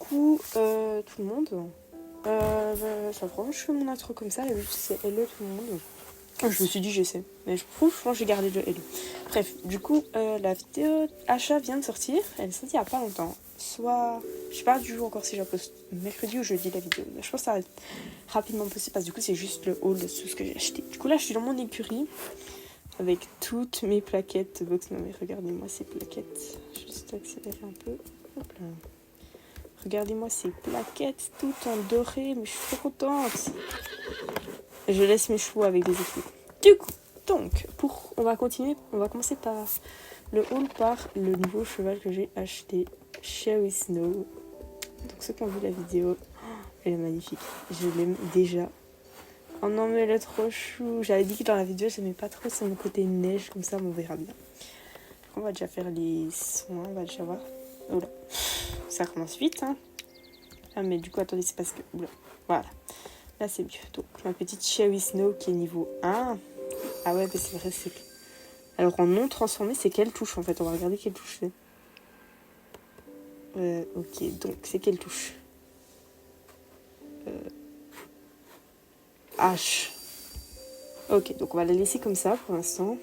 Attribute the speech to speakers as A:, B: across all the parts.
A: coucou tout le monde. Ça prend, je fais mon intro comme ça, et c'est hello tout le monde. Je me suis dit j'essaie, mais je pense que j'ai gardé le hello. Bref, du coup, la vidéo achat vient de sortir, elle est sortie il y a pas longtemps. Soit, je sais pas du jour encore si je la poste mercredi ou jeudi la vidéo, mais je pense que ça va être rapidement possible parce que du coup c'est juste le haul de tout ce que j'ai acheté. Du coup là je suis dans mon écurie avec toutes mes plaquettes box. Non mais regardez-moi ces plaquettes, je vais juste accélérer un peu. Hop là. Regardez-moi ces plaquettes toutes en doré, mais je suis trop contente. Je laisse mes chevaux avec des équipes. Du coup, donc, on va commencer par le haul par le nouveau cheval que j'ai acheté, Cherry Snow. Donc ceux qui ont vu la vidéo, elle est magnifique. Je l'aime déjà. Oh non mais elle est trop chou. J'avais dit que dans la vidéo j'aimais pas trop son côté neige, comme ça on verra bien. On va déjà faire les soins, on va déjà voir. Oh là, ça commence vite hein. Ah mais du coup attendez, c'est parce que... Oula. Voilà, là c'est mieux. Donc ma petite Cherry Snow qui est niveau 1. Ah ouais mais c'est vrai, c'est... Alors en non transformé c'est quelle touche en fait? On va regarder quelle touche c'est. Ok, donc c'est quelle touche? H. Ok, donc on va la laisser comme ça pour l'instant.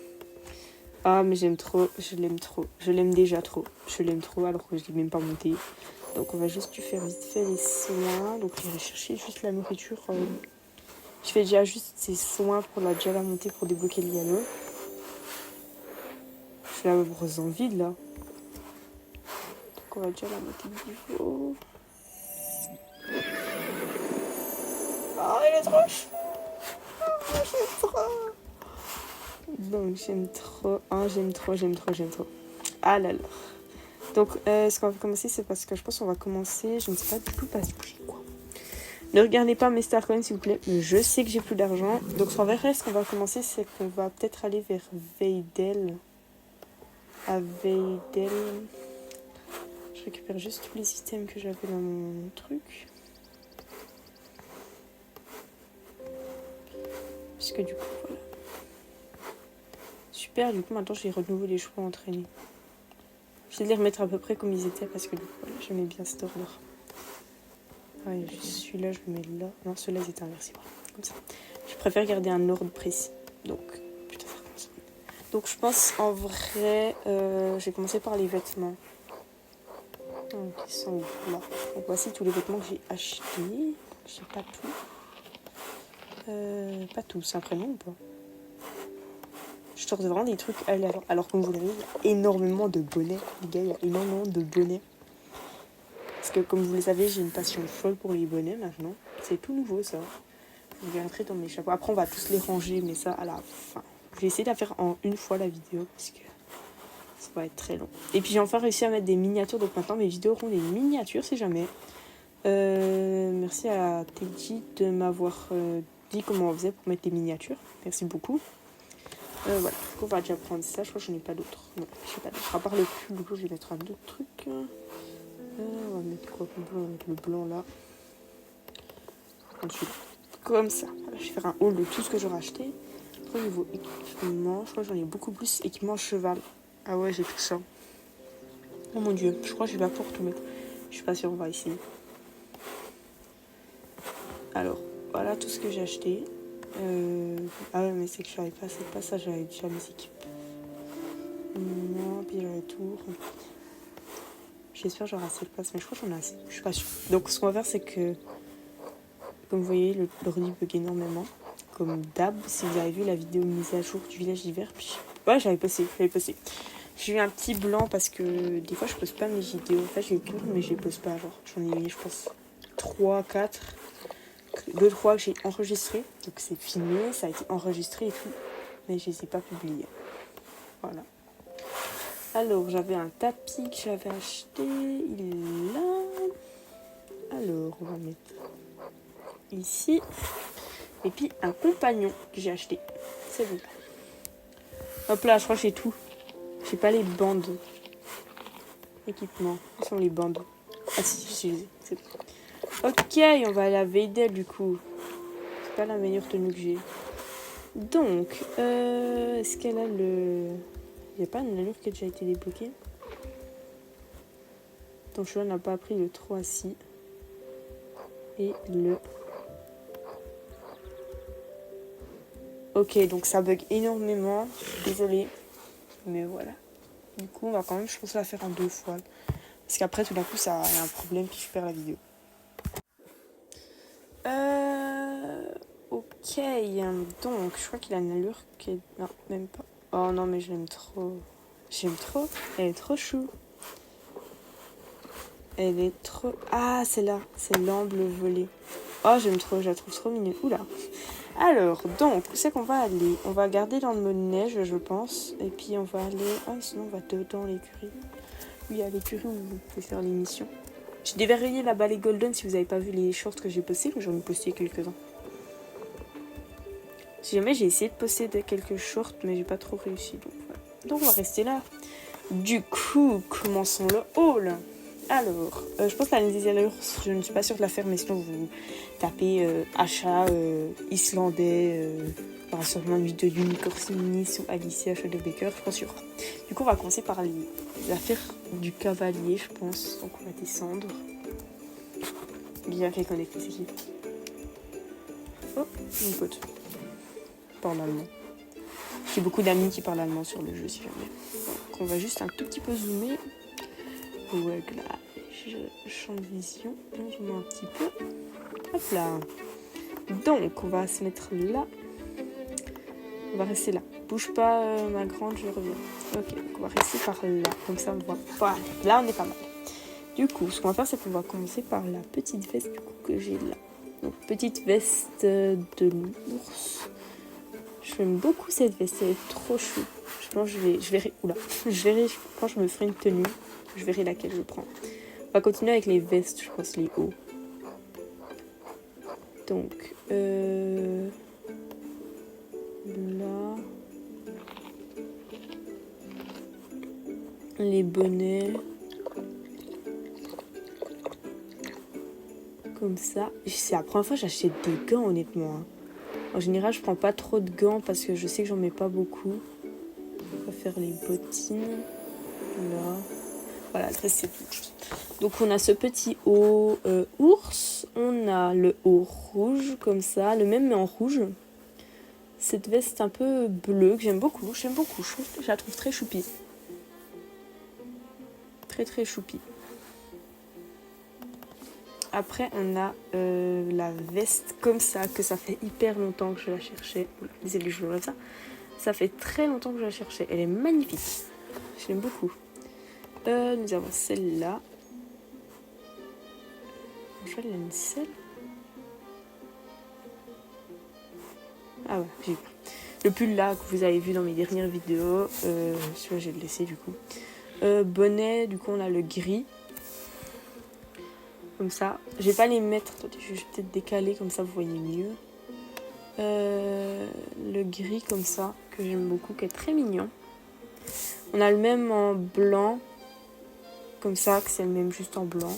A: Ah mais j'aime trop, je l'aime trop. Je l'aime déjà trop. Je l'aime trop alors que je l'ai même pas monté. Donc on va juste lui faire vite fait les soins. Donc je vais chercher juste la nourriture. Je fais déjà juste ses soins pour déjà la monter pour débloquer le yellow. Je vais la ressens vide là. Donc on va déjà la monter de niveau. Oh il est trop chou. Oh, j'aime trop. Donc j'aime trop. Oh j'aime trop. Ah là là. Donc ce qu'on va commencer c'est parce que je pense qu'on va commencer. Je ne sais pas du tout parce que j'ai quoi. Ne regardez pas mes Star Coins s'il vous plaît. Je sais que j'ai plus d'argent. Donc ce qu'on va commencer c'est qu'on va peut-être aller vers Veidel. À Veidel. Je récupère juste tous les items que j'avais dans mon truc. Puisque du coup voilà. Super, du coup maintenant j'ai renouvelé les chevaux entraînés. Je vais les remettre à peu près comme ils étaient parce que du coup voilà, j'aimais bien cet ordre. Ouais, celui-là je le mets là. Non, celui-là ils étaient inversés. Voilà, comme ça. Je préfère garder un ordre précis. Donc, putain, ça recommence. Donc je pense en vrai, j'ai commencé par les vêtements. Donc ils sont où là. Donc voici tous les vêtements que j'ai achetés. J'ai pas tout. Pas tous, après non ou pas? Je sorte vraiment des trucs aléatoires. Alors comme vous le voyez, il y a énormément de bonnets. Les gars, il y a énormément de bonnets. Parce que comme vous le savez, j'ai une passion folle pour les bonnets maintenant. C'est tout nouveau ça. Vous verrez dans mes chapeaux. Après on va tous les ranger, mais ça à la fin. Je vais essayer de la faire en une fois la vidéo. Parce que ça va être très long. Et puis j'ai enfin réussi à mettre des miniatures. Donc maintenant mes vidéos auront des miniatures si jamais. Merci à Teddy de m'avoir dit comment on faisait pour mettre les miniatures. Merci beaucoup. Voilà, du coup on va déjà prendre ça. Je crois que je n'ai pas d'autres. Non, je sais pas d'autres. À part le cube, du coup je vais mettre un autre truc. On va mettre quoi comme blanc? On va mettre le blanc là. Ensuite, comme ça. Voilà, je vais faire un haul de tout ce que j'aurai acheté. Après, au niveau équipement, je crois que j'en ai beaucoup plus. Équipement cheval. Ah ouais, j'ai tout ça. Oh mon dieu, je crois que je vais pas pouvoir tout mettre. Je suis pas sûre, on va essayer. Alors, voilà tout ce que j'ai acheté. Ah ouais, mais c'est que je n'arrive pas, c'est pas ça, j'avais déjà mes équipes. Non, puis j'aurai tout. J'espère que j'aurai assez de place, mais je crois que j'en ai assez. Je suis pas sûre. Donc, ce qu'on va faire, c'est que, comme vous voyez, l'ordi bug énormément. Comme d'hab, si vous avez vu la vidéo mise à jour du village d'hiver, puis ouais, j'avais posté. J'ai eu un petit blanc parce que des fois, je poste pas mes vidéos. En fait, j'ai tout, mais je les poste pas. Genre, j'en ai mis, je pense, 3, 4. 2-3 fois que j'ai enregistré, donc c'est filmé, ça a été enregistré et tout, mais je les ai pas publiés. Voilà. Alors j'avais un tapis que j'avais acheté, il est là. Alors on va mettre ici. Et puis un compagnon que j'ai acheté, c'est bon. Hop là, je crois que j'ai tout. J'ai pas les bandes. Équipement, où sont les bandes? Ah si, c'est bon. Ok, on va aller à Veidel du coup. C'est pas la meilleure tenue que j'ai. Donc, est-ce qu'elle a le... Il n'y a pas une allure qui a déjà été débloquée? Ton cheval n'a pas appris le 3 assis. et le... Ok, donc ça bug énormément. Désolée. Mais voilà. Du coup, on va quand même, je pense, la faire en 2 fois. Parce qu'après, tout d'un coup, ça y a un problème puis je perds la vidéo. Ok. Donc, je crois qu'il a une allure qui est... Non, même pas. Oh non, mais je l'aime trop. J'aime trop. Elle est trop chou. Elle est trop... Ah, c'est là. C'est l'amble volé. Oh, j'aime trop. Je la trouve trop mignonne. Oula. Alors, donc, où c'est qu'on va aller? On va garder dans le mode neige, je pense. Et puis, on va aller... Ah, sinon, on va dans l'écurie. Oui, à l'écurie où vous pouvez faire l'émission. J'ai déverrouillé la balai golden si vous n'avez pas vu les shorts que j'ai postés, mais j'en ai posté quelques-uns. Si jamais j'ai essayé de poster quelques shorts, mais j'ai pas trop réussi. Donc, voilà. Donc on va rester là. Du coup, commençons le haul. Alors, je pense que la Nézélius, je ne suis pas sûre de la faire, mais sinon vous tapez achat islandais, par sûrement une vidéo d'Unicorsinis ou Alicia Baker, je pense sûr. Du coup, on va commencer par les affaires du cavalier, je pense. Donc on va descendre. Bien qu'elle connaît c'est qui. Oh, une pote. Parle allemand. J'ai beaucoup d'amis qui parlent allemand sur le jeu, si jamais. Donc on va juste un tout petit peu zoomer. Réglage, champ de vision, on zoome un petit peu. Hop là. Donc on va se mettre là. On va rester là. Bouge pas ma grande, je reviens. Ok, donc on va rester par là. Comme ça on voit. Voilà, là on est pas mal. Du coup, ce qu'on va faire, c'est qu'on va commencer par la petite veste du coup, que j'ai là. Donc petite veste de l'ours. J'aime beaucoup cette veste, elle est trop chou. Je pense que je verrai. Oula. Quand je me ferai une tenue, je verrai laquelle je prends. On va continuer avec les vestes, je pense, les hauts. Donc, là. Les bonnets. Comme ça. C'est la première fois que j'achète des gants, honnêtement. Hein. En général, je prends pas trop de gants parce que je sais que j'en mets pas beaucoup. On va faire les bottines. Là. Voilà, le reste c'est tout. Donc on a ce petit haut ours. On a le haut rouge, comme ça. Le même mais en rouge. Cette veste un peu bleue que j'aime beaucoup. Je la trouve très choupie. Très très choupie. Après, on a la veste comme ça, que ça fait hyper longtemps que je la cherchais. Désolé, je vois ça. Ça fait très longtemps que je la cherchais. Elle est magnifique. Je l'aime beaucoup. Nous avons celle-là. Je vois une selle. Ah ouais, j'ai vu. Le pull là que vous avez vu dans mes dernières vidéos. Celui-là, j'ai le laissé du coup. Bonnet, du coup, on a le gris. Comme ça. Je vais pas les mettre. Attendez, je vais peut-être décaler comme ça vous voyez mieux. Le gris comme ça, que j'aime beaucoup, qui est très mignon. On a le même en blanc. Comme ça, que c'est le même juste en blanc.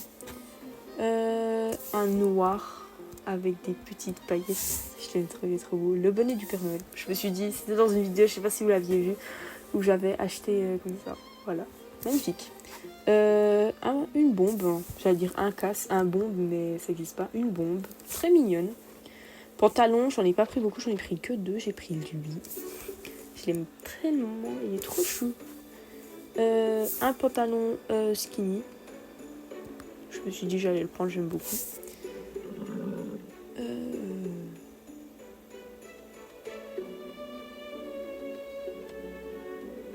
A: Un noir avec des petites paillettes. Je l'ai trouvé trop beau. Le bonnet du Père Noël. Je me suis dit, c'était dans une vidéo, je sais pas si vous l'aviez vu, où j'avais acheté comme ça. Voilà. Magnifique. Une bombe. J'allais dire un bombe, mais ça n'existe pas. Une bombe. Très mignonne. Pantalon, j'en ai pas pris beaucoup, j'en ai pris que 2. J'ai pris lui. Je l'aime tellement, il est trop chou. Un pantalon skinny. Je me suis dit j'allais le prendre, j'aime beaucoup.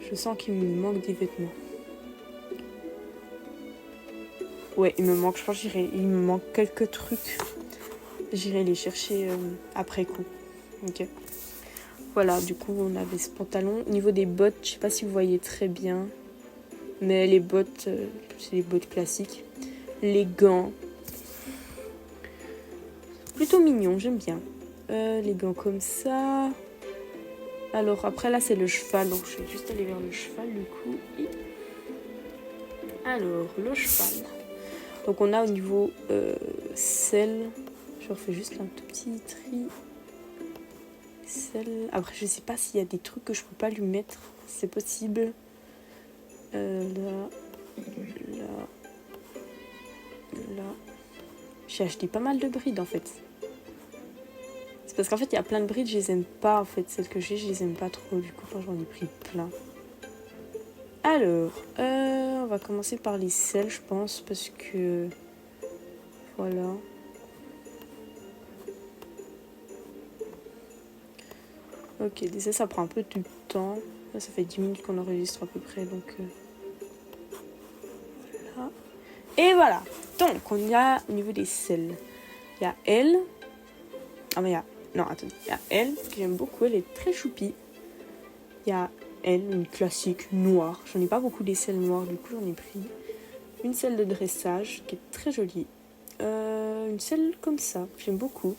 A: Je sens qu'il me manque des vêtements. Ouais, il me manque, je pense il me manque quelques trucs. J'irai les chercher après coup. Ok. Voilà, du coup, on avait ce pantalon. Au niveau des bottes, je sais pas si vous voyez très bien. Mais les bottes, c'est les bottes classiques. Les gants. Plutôt mignon, j'aime bien. Les gants comme ça. Alors, après, là, c'est le cheval. Donc, je vais juste aller vers le cheval, du coup. Alors, le cheval. Donc, on a au niveau selle. Je refais juste un tout petit tri. Selle. Après, je sais pas s'il y a des trucs que je peux pas lui mettre. C'est possible. Là. J'ai acheté pas mal de brides en fait. C'est parce qu'en fait il y a plein de brides, je les aime pas en fait. Celles que j'ai, je les aime pas trop. Du coup j'en ai pris plein. Alors, on va commencer par les selles je pense parce que... Voilà. Ok, déjà ça prend un peu de temps. Là, ça fait 10 minutes qu'on enregistre à peu près, donc... Voilà. Et voilà. Donc, on y a au niveau des selles. Il y a elle. Ah, mais il y a... Non, attendez. Il y a elle, que j'aime beaucoup. Elle est très choupie. Il y a elle, une classique noire. J'en ai pas beaucoup des selles noires, du coup, j'en ai pris. Une selle de dressage, qui est très jolie. Une selle comme ça, j'aime beaucoup.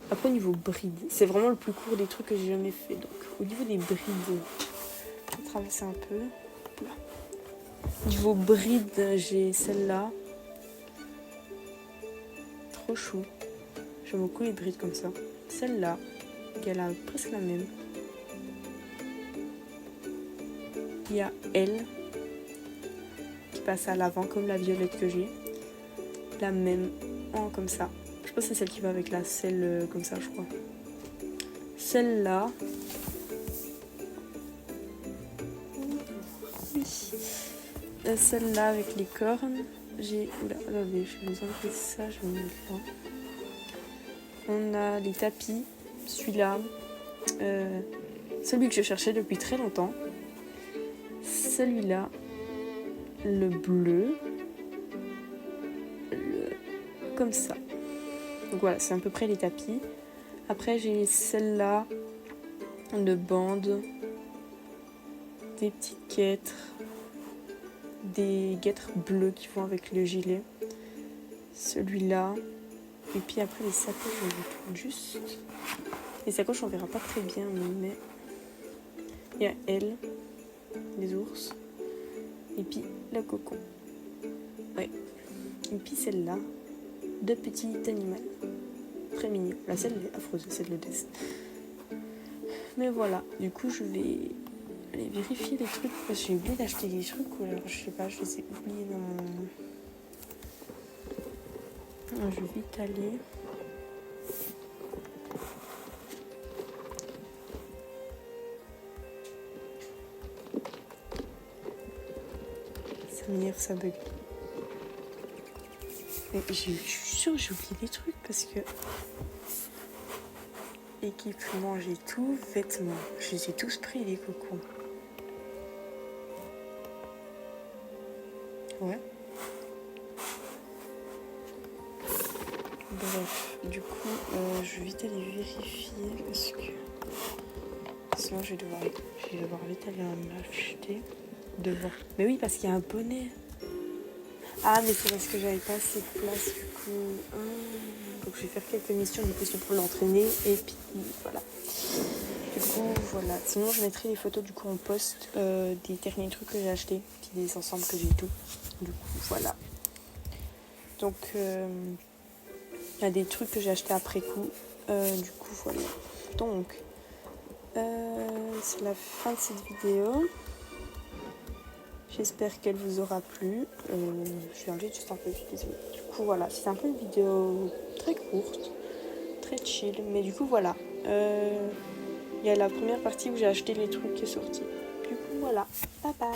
A: Après, au niveau bride, c'est vraiment le plus court des trucs que j'ai jamais fait. Donc, au niveau des brides, je vais traverser un peu. Là. Niveau bride, j'ai celle-là. Trop chou. J'aime beaucoup les brides comme ça. Celle-là, elle a presque la même. Il y a elle, qui passe à l'avant comme la violette que j'ai. La même, comme ça. Je pense que c'est celle qui va avec la selle comme ça, je crois. Celle-là. Oui. Celle-là avec les cornes. J'ai... Oula, attendez, j'ai besoin de ça, je vais me mettre là. On a les tapis. Celui-là. Celui que je cherchais depuis très longtemps. Celui-là. Le bleu. Comme ça. Donc voilà, c'est à peu près les tapis. Après, j'ai celle-là de bande, des petites guêtres, des guêtres bleues qui vont avec le gilet. Celui-là. Et puis après, les sacoches, je les tourne juste. Les sacoches, on verra pas très bien, mais il y a elle, les ours, et puis la cocon. Ouais. Et puis celle-là, de petits animaux. Très mignon. La selle est affreuse, celle de Death. Mais voilà, du coup je vais aller vérifier les trucs parce que j'ai oublié d'acheter des trucs ou alors je sais pas, je les ai oubliés dans mon... Je vais vite aller. Ça m'énerve, ça bug. Mais je suis sûre que j'ai oublié des trucs parce que... Équipement, j'ai tout. Vêtements, je les ai tous pris, les cocons. Ouais. Bref, du coup, je vais vite aller vérifier parce que... Sinon, je vais devoir vite aller en acheter. Mais oui, parce qu'il y a un bonnet. Ah, mais c'est parce que j'avais pas assez de place, du coup. Donc, je vais faire quelques missions, du coup, pour l'entraîner. Et puis, voilà. Du coup, voilà. Sinon, je mettrai les photos, du coup, en post des derniers trucs que j'ai achetés. Puis des ensembles que j'ai tout. Du coup, voilà. Donc, il y a des trucs que j'ai achetés après coup. Du coup, voilà. Donc, c'est la fin de cette vidéo. J'espère qu'elle vous aura plu. Je vais enlever juste un peu, je suis désolée. Du coup, voilà, c'est un peu une vidéo très courte, très chill. Mais du coup, voilà. Il y a la première partie où j'ai acheté les trucs qui est sorti. Du coup, voilà. Bye bye.